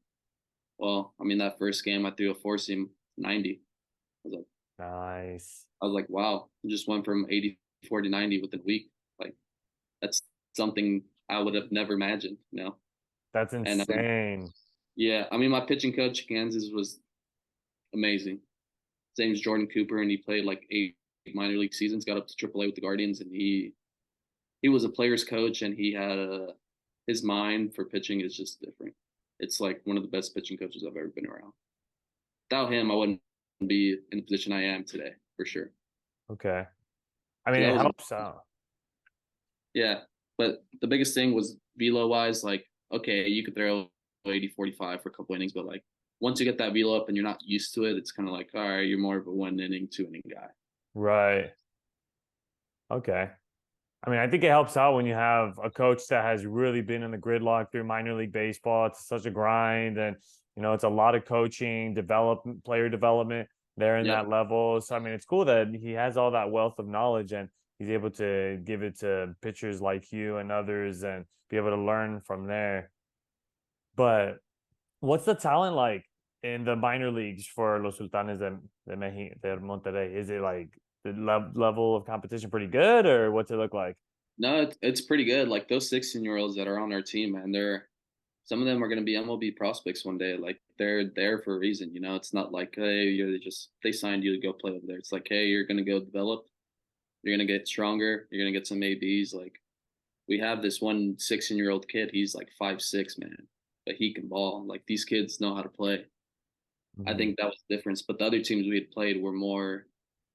Well, I mean, that first game I threw a four seam 90. I was like, Nice. wow, I just went from 84 to 90 within a week. Like that's something I would have never imagined, you know. That's And insane. yeah, I mean, my pitching coach Kansas was amazing. His name's Jordan Cooper, and he played like 8 minor league seasons, got up to AAA with the Guardians, and he was a player's coach, and he had his mind for pitching is just different. It's like one of the best pitching coaches I've ever been around. Without him, I wouldn't be in the position I am today, for sure. Okay. I So mean, that it was, helps out. yeah. But the biggest thing was velo wise, like, okay, you could throw 80, 45 for a couple innings, but like once you get that velo up and you're not used to it, it's kind of like, all right, you're more of a 1 inning, 2 inning guy. Right. Okay. I mean, I think it helps out when you have a coach that has really been in the gridlock through minor league baseball. It's such a grind, and it's a lot of coaching, player development there in Yep. that level. So I mean, it's cool that he has all that wealth of knowledge and he's able to give it to pitchers like you and others and be able to learn from there. But what's the talent like in the minor leagues for Los Sultanes de Monterrey? Is it like the level of competition pretty good, or what's it look like? No, it's pretty good. Like those 16-year-olds that are on our team, man, some of them are going to be MLB prospects one day. Like they're there for a reason, you know. It's not like, hey, they signed you to go play over there. It's like, hey, you're going to go develop. You're going to get stronger. You're going to get some ABs. Like we have this one 16-year-old kid. He's like 5'6", man, but he can ball. Like these kids know how to play. I Mhm. think that was the difference. But the other teams we had played were more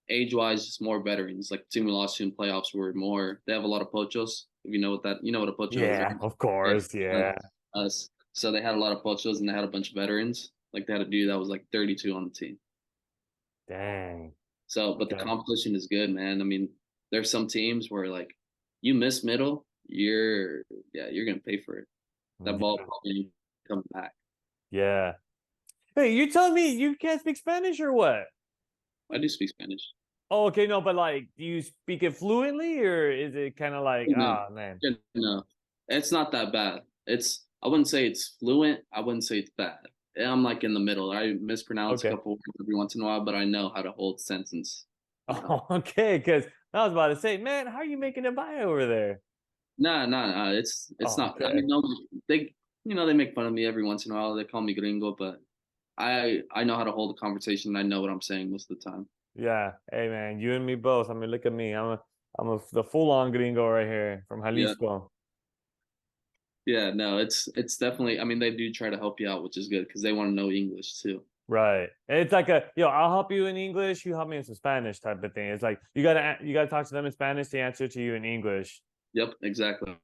age-wise, just more veterans. Like the team we lost to in playoffs were more. They have a lot of pochos. If you know what that, you know what a pocho is, Yeah, right? of Yeah, course. Yeah. us. So they had a lot of pochos and they had a bunch of veterans. Like they had a dude that was like 32 on the team. Dang. So, but the Okay. competition is good, man. I mean, there's some teams where like you miss middle, you're gonna pay for it. That ball Yeah. probably comes back. Yeah. Hey, you telling me you can't speak Spanish or what? I do speak Spanish. Oh, okay, no, but like, do you speak it fluently, or is it kind of like, No, ah, man? no, it's not that bad. I wouldn't say it's fluent. I wouldn't say it's bad. I'm like in the middle. I mispronounce a Okay. couple words every once in a while, but I know how to hold sentence. Oh, okay, because I was about to say, man, how are you making it by over there? No, no, no. It's Oh, not. I okay. mean, no, they make fun of me every once in a while. They call me gringo, but I know how to hold a conversation. I know what I'm saying most of the time. Yeah. Hey, man, you and me both. I mean, look at me. The full-on gringo right here from Yeah, Jalisco. yeah. No, it's definitely. I mean, they do try to help you out, which is good because they want to know English too. Right. It's like I'll help you in English, you help me in some Spanish type of thing. It's like you gotta talk to them in Spanish to answer to you in English. Yep, exactly.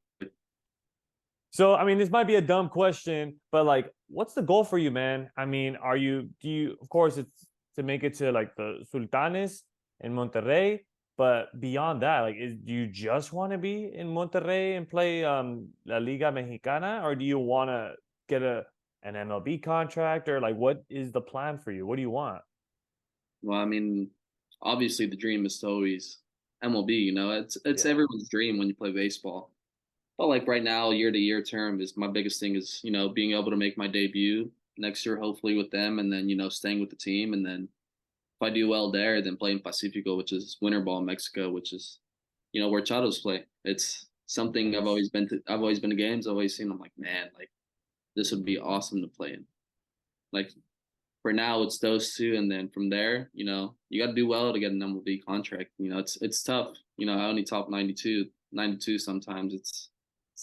So, I mean, this might be a dumb question, but like, what's the goal for you, man? I mean, do you, of course, it's to make it to like the Sultanes in Monterrey, but beyond that, like, do you just want to be in Monterrey and play La Liga Mexicana, or do you want to get an MLB contract, or like, what is the plan for you? What do you want? Well, I mean, obviously the dream is to always MLB. You know, it's Yeah. everyone's dream when you play baseball. But like right now, year to year term is my biggest thing is, you know, being able to make my debut next year, hopefully with them, and then, you know, staying with the team. And then if I do well there, then playing Pacifico, which is winter ball in Mexico, which is, you know, where Chatos play. It's something Nice. I've always been to games, I've always seen, I'm like, man, like this would be awesome to play in. Like for now it's those two, and then from there, you know, you got to do well to get an MLB contract. You know, it's tough. You know, I only top 92 sometimes. It's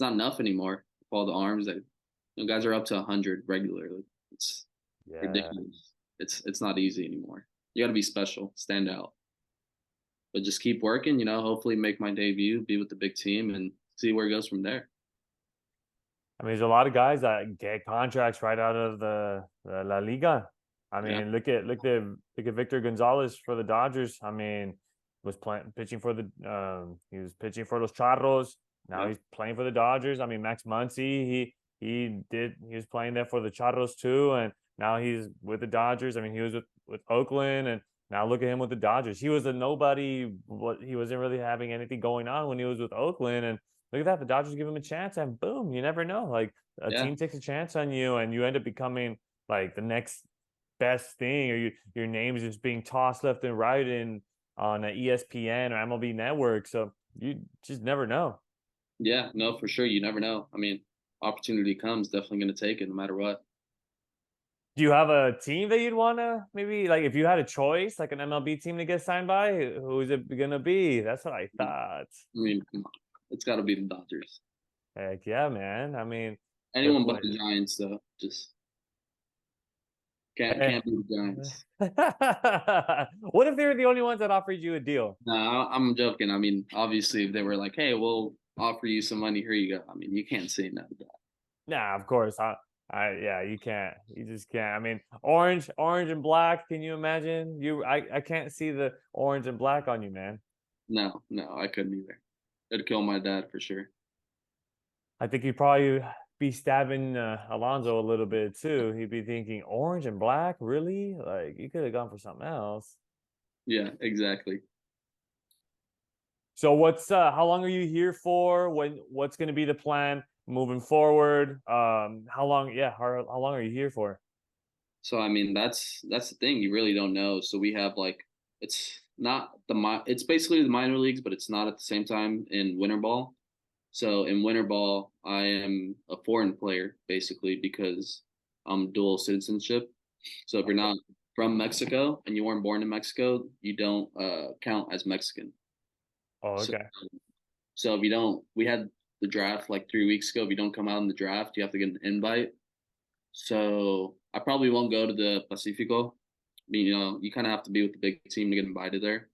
not enough anymore with all the arms that, you know, guys are up to 100 regularly. It's Yeah. ridiculous. It's not easy anymore. You got to be special, stand out, but just keep working. You know, hopefully make my debut, be with the big team, and see where it goes from there. I mean, there's a lot of guys that get contracts right out of the La Liga. I Yeah, mean, look at Victor Gonzalez for the Dodgers. I mean, was playing pitching for the he was pitching for Los Charros. Now yeah, he's playing for the Dodgers. I mean, Max Muncy, he was playing there for the Charros too, and now he's with the Dodgers. I mean, he was with Oakland, and now look at him with the Dodgers. He was a nobody. He wasn't really having anything going on when he was with Oakland, and look at that. The Dodgers give him a chance, and boom, you never know. Like a yeah, team takes a chance on you, and you end up becoming like the next best thing, or your name's just being tossed left and right in on a ESPN or MLB Network. So you just never know. yeah. No, for sure. You never know. I mean, opportunity comes, definitely going to take it no matter what. Do you have a team that you'd want to maybe like if you had a choice, like an MLB team to get signed by? Who's it gonna be? That's what I thought. I mean, come on. It's got to be the Dodgers. Heck yeah, man. I mean, they're Anyone but playing. the Giants, though. Just can't Hey. can't be the Giants. What if they were the only ones that offered you a deal? No, I'm joking. I mean, obviously, if they were like, "Hey, we'll offer you some money. Here you go." I mean, you can't say no to that. Nah, of course. Yeah, you can't. You just can't. I mean, orange and black. Can you imagine? I can't see the orange and black on you, man. No, no, I couldn't either. It'd kill my dad for sure. I think you'd probably be stabbing Alonso a little bit too. He'd be thinking, orange and black, really? Like you could have gone for something else. Yeah, exactly. So how long are you here for? What's going to be the plan moving forward? How long? Yeah, how long are you here for? So I mean, that's the thing. You really don't know. So we have like, it's not it's basically the minor leagues, but it's not at the same time in winter ball. So in winter ball, I am a foreign player basically because I'm dual citizenship. So if you're not from Mexico and you weren't born in Mexico, you don't count as Mexican. Oh, So okay. so if you don't, we had the draft like 3 weeks ago. If you don't come out in the draft, you have to get an invite. So I probably won't go to the Pacifico. I mean, you kind of have to be with the big team to get invited there.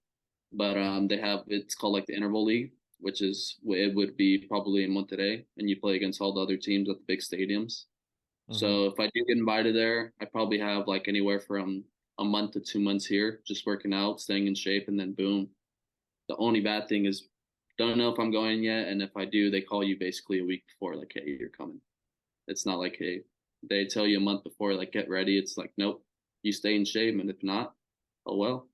But they have it's called like the Interval League, which is it would be probably in Monterrey, and you play against all the other teams at the big stadiums. Hmm. So if I do get invited there, I probably have like anywhere from a month to 2 months here, just working out, staying in shape, and then boom. The only bad thing is don't know if I'm going yet, and if I do, they call you basically a week before, like, hey, you're coming. It's not like, hey, they tell you a month before, like, get ready. It's like, nope, you stay in shape, and if not, oh well.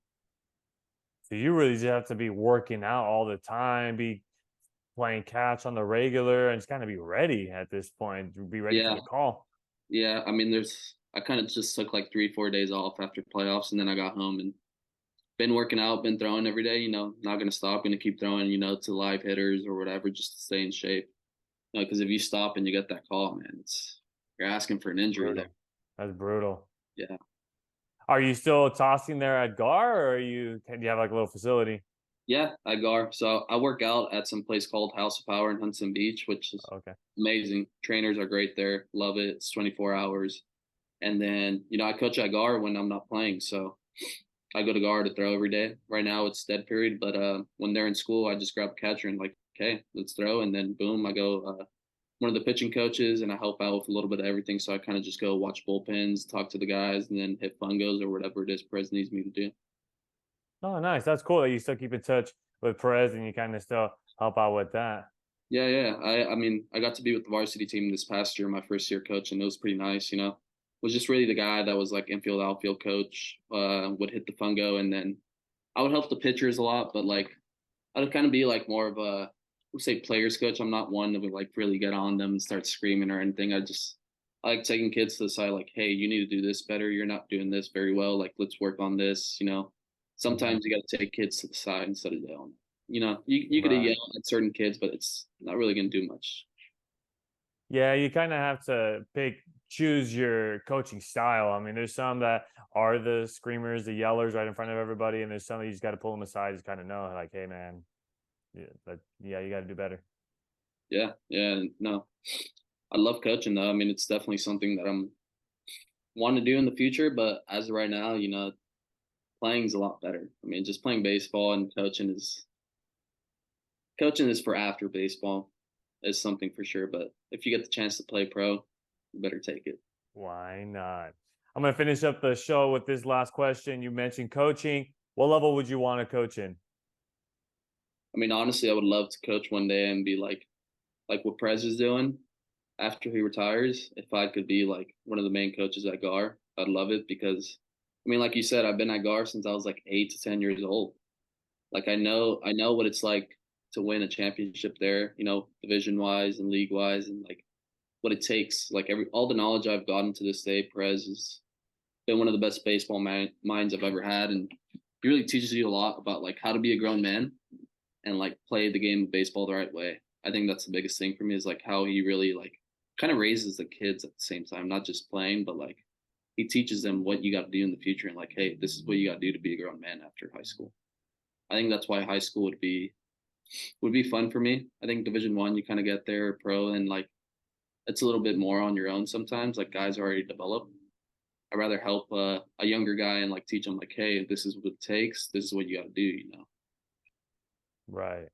So you really just have to be working out all the time, be playing catch on the regular, and just kind of be ready at this point, be ready for Yeah, the call. yeah. I mean, I kind of just took like 3, 4 days off after playoffs, and then I got home and been working out, been throwing every day. Not gonna stop, gonna keep throwing. To live hitters or whatever, just to stay in shape. Because if you stop and you get that call, man, you're asking for an injury there. Brutal. That's brutal. Yeah. Are you still tossing there at Gar, or do you have like a little facility? Yeah, I gar. So I work out at some place called House of Power in Hudson Beach, which is Okay. amazing. Trainers are great there. Love it. It's 24 hours. And then, I coach at gar when I'm not playing. So I go to gar to throw every day. Right now it's dead period, but when they're in school, I just grab a catcher and like, okay, let's throw. And then boom, I go one of the pitching coaches and I help out with a little bit of everything. So I kind of just go watch bullpens, talk to the guys, and then hit fungos or whatever it is Perez needs me to do. Oh, nice. That's cool that you still keep in touch with Perez and you kind of still help out with that. Yeah, yeah. I mean, I got to be with the varsity team this past year, my first year coach, and it was pretty nice. Was just really the guy that was like infield, outfield coach. Would hit the fungo, and then I would help the pitchers a lot, but like I would kind of be like more of a, let's say, players coach. I'm not one that would like really get on them and start screaming or anything. I like taking kids to the side, like, hey, you need to do this better. You're not doing this very well. Like, let's work on this. Mhm. Sometimes you got to take kids to the side instead of yelling. You could Right. yell at certain kids, but it's not really going to do much. Yeah, you kind of have to choose your coaching style. I mean, there's some that are the screamers, the yellers right in front of everybody, and there's some that you just got to pull them aside, just kind of know, like, hey, man, yeah, you got to do better. Yeah, yeah, no, I love coaching though. I mean, it's definitely something that I'm want to do in the future, but as of right now, playing is a lot better. I mean, just playing baseball and coaching is for after baseball. is something for sure. But if you get the chance to play pro, you better take it. Why not? I'm going to finish up the show with this last question. You mentioned coaching. What level would you want to coach in? I mean, honestly, I would love to coach one day and be like what Prez is doing after he retires. If I could be like one of the main coaches at GAR, I'd love it because, I mean, like you said, I've been at GAR since I was like 8 to 10 years old. Like I know what it's like to win a championship there, you know, division wise and league wise, and like what it takes. Like all the knowledge I've gotten to this day, Perez has been one of the best baseball minds I've ever had, and he really teaches you a lot about like how to be a grown man and like play the game of baseball the right way. I think that's the biggest thing for me is like how he really like kind of raises the kids at the same time, not just playing, but like he teaches them what you got to do in the future and like, hey, this is what you got to do to be a grown man after high school. I think that's why high school would be fun for me. I think Division 1, you kind of get there pro, and like it's a little bit more on your own sometimes. Like guys are already developed. I'd rather help a younger guy and like teach them like, hey, this is what it takes. This is what you got to do. You know. Right.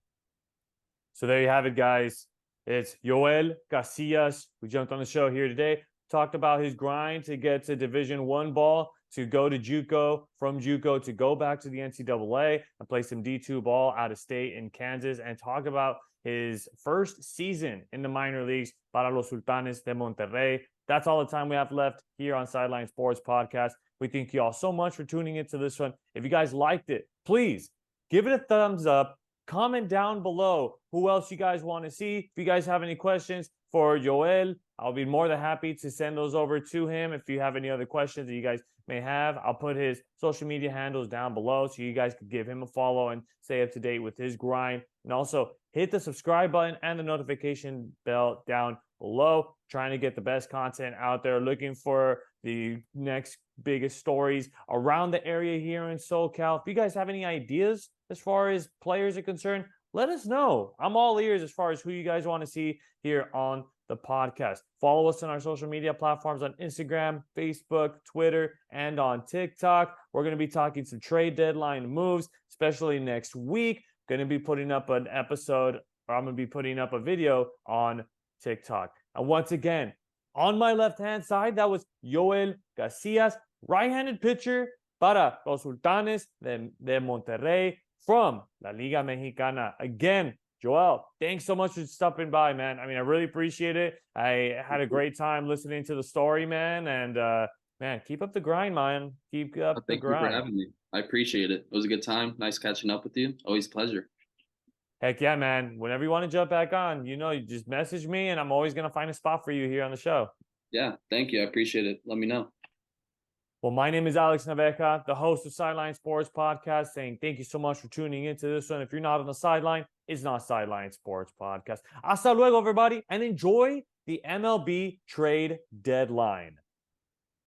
So there you have it, guys. It's Joel Casillas who jumped on the show here today. Talked about his grind to get to Division 1 ball, to go to JUCO, from JUCO to go back to the NCAA and play some D2 ball out of state in Kansas, and talk about his first season in the minor leagues para los Sultanes de Monterrey. That's all the time we have left here on Sideline Sports Podcast. We thank you all so much for tuning into this one. If you guys liked it, please give it a thumbs up. Comment down below who else you guys want to see. If you guys have any questions for Joel, I'll be more than happy to send those over to him. If you have any other questions that you guys may have, I'll put his social media handles down below so you guys can give him a follow and stay up to date with his grind. And also hit the subscribe button and the notification bell down below. Trying to get the best content out there, looking for the next biggest stories around the area here in SoCal. If you guys have any ideas as far as players are concerned, let us know. I'm all ears as far as who you guys want to see here on the podcast. Follow us on our social media platforms on Instagram, Facebook, Twitter, and on TikTok. We're going to be talking some trade deadline moves, especially next week. Going to be putting up an episode, or I'm going to be putting up a video on TikTok. And once again, on my left-hand side, that was Joel Casillas, right-handed pitcher para los Sultanes de Monterrey from La Liga Mexicana. Again, Joel, thanks so much for stopping by, man. I mean, I really appreciate it. I had a great time listening to the story, man. And, man, keep up the grind, man. Keep up the grind. Thank you for having me. I appreciate it. It was a good time. Nice catching up with you. Always a pleasure. Heck yeah, man. Whenever you want to jump back on, you know, you just message me and I'm always going to find a spot for you here on the show. Yeah, thank you. I appreciate it. Let me know. Well, my name is Alex Naveja, the host of Sideline Sports Podcast, saying thank you so much for tuning into this one. If you're not on the sideline, it's not Sideline Sports Podcast. Hasta luego, everybody, and enjoy the MLB trade deadline.